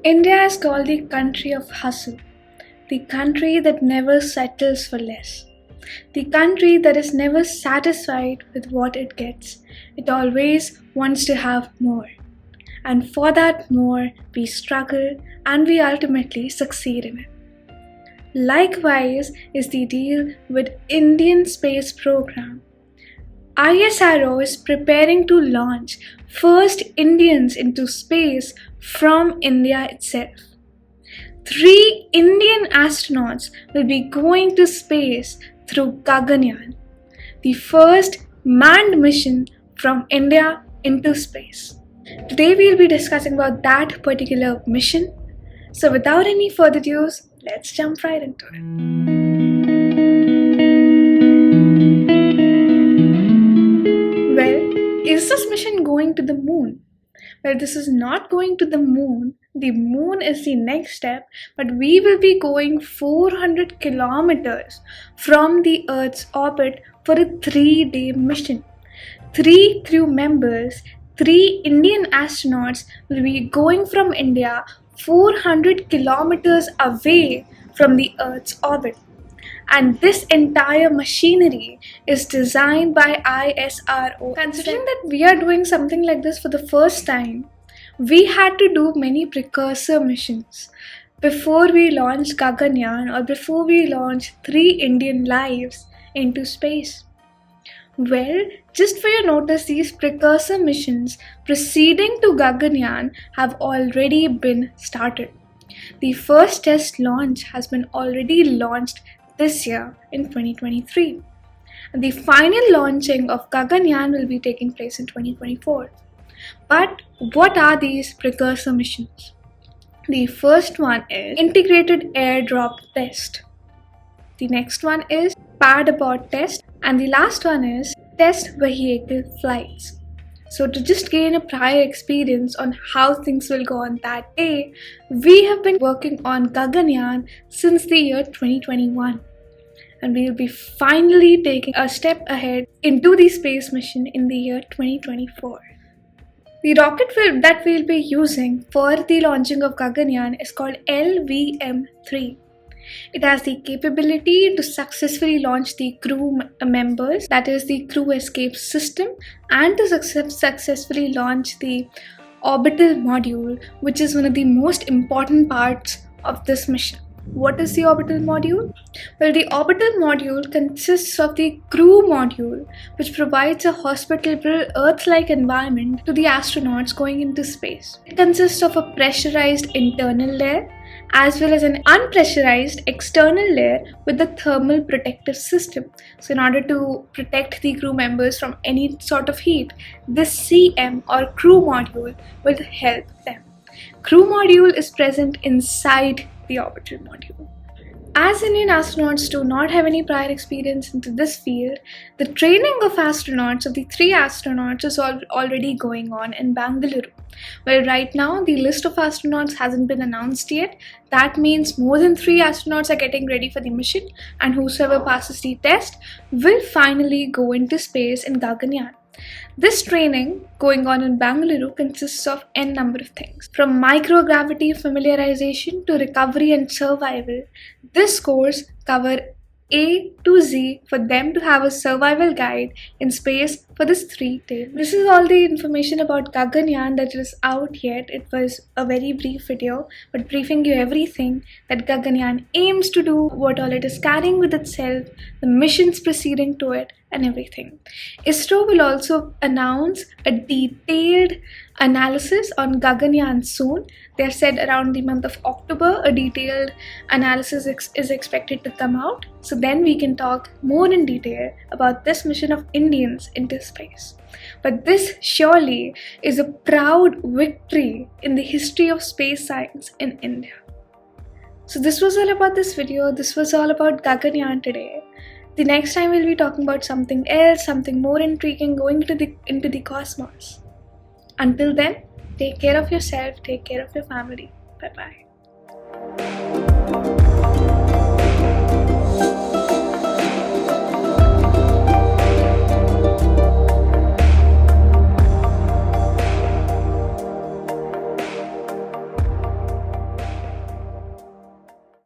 India is called the country of hustle, the country that never settles for less, the country that is never satisfied with what it gets. It always wants to have more. And for that more, we struggle and we ultimately succeed in it. Likewise is the deal with Indian space program. ISRO is preparing to launch first Indians into space from India itself. 3 Indian astronauts will be going to space through Gaganyaan, the first manned mission from India into space. Today we'll be discussing about that particular mission. So without any further ado, let's jump right into it. Is this mission going to the moon? Well, this is not going to the moon. The moon is the next step, but we will be going 400 kilometers from the Earth's orbit for a 3-day mission. 3 crew members, 3 Indian astronauts will be going from India 400 kilometers away from the Earth's orbit. And this entire machinery is designed by ISRO. Considering that we are doing something like this for the first time, we had to do many precursor missions before we launched Gaganyaan or before we launched 3 Indian lives into space. Well, just for your notice, these precursor missions preceding to Gaganyaan have already been started. The first test launch has been already launched this year in 2023. And the final launching of Gaganyaan will be taking place in 2024. But what are these precursor missions? The first one is Integrated Airdrop Test. The next one is Pad Abort Test. And the last one is Test Vehicle Flights. So to just gain a prior experience on how things will go on that day, we have been working on Gaganyaan since the year 2021. And we will be finally taking a step ahead into the space mission in the year 2024. The rocket that we'll be using for the launching of Gaganyaan is called LVM-3. It has the capability to successfully launch the crew members, that is the crew escape system, and to successfully launch the orbital module, which is one of the most important parts of this mission. What is the orbital module? Well, the orbital module consists of the crew module, which provides a hospitable Earth-like environment to the astronauts going into space. It consists of a pressurized internal layer as well as an unpressurized external layer with a thermal protective system. So in order to protect the crew members from any sort of heat, this CM or crew module will help them. Crew module is present inside the orbital module. As Indian astronauts do not have any prior experience into this field, the training of astronauts, of the 3 astronauts, is already going on in Bangalore. Well, right now the list of astronauts hasn't been announced yet. That means more than 3 astronauts are getting ready for the mission, and whosoever passes the test will finally go into space in Gaganyaan. This training going on in Bangalore consists of n number of things. From microgravity familiarization to recovery and survival, this course covers A to Z for them to have a survival guide in space for this 3 days. This is all the information about Gaganyaan that is out yet. It was a very brief video, but briefing you everything that Gaganyaan aims to do, what all it is carrying with itself, the missions preceding to it, and everything. ISRO will also announce a detailed analysis on Gaganyaan soon. They said around the month of October, a detailed analysis is expected to come out. So then we can talk more in detail about this mission of Indians into space. But this surely is a proud victory in the history of space science in India. So this was all about this video. This was all about Gaganyaan today. The next time we'll be talking about something else, something more intriguing, going into the cosmos. Until then, take care of yourself, take care of your family. Bye-bye.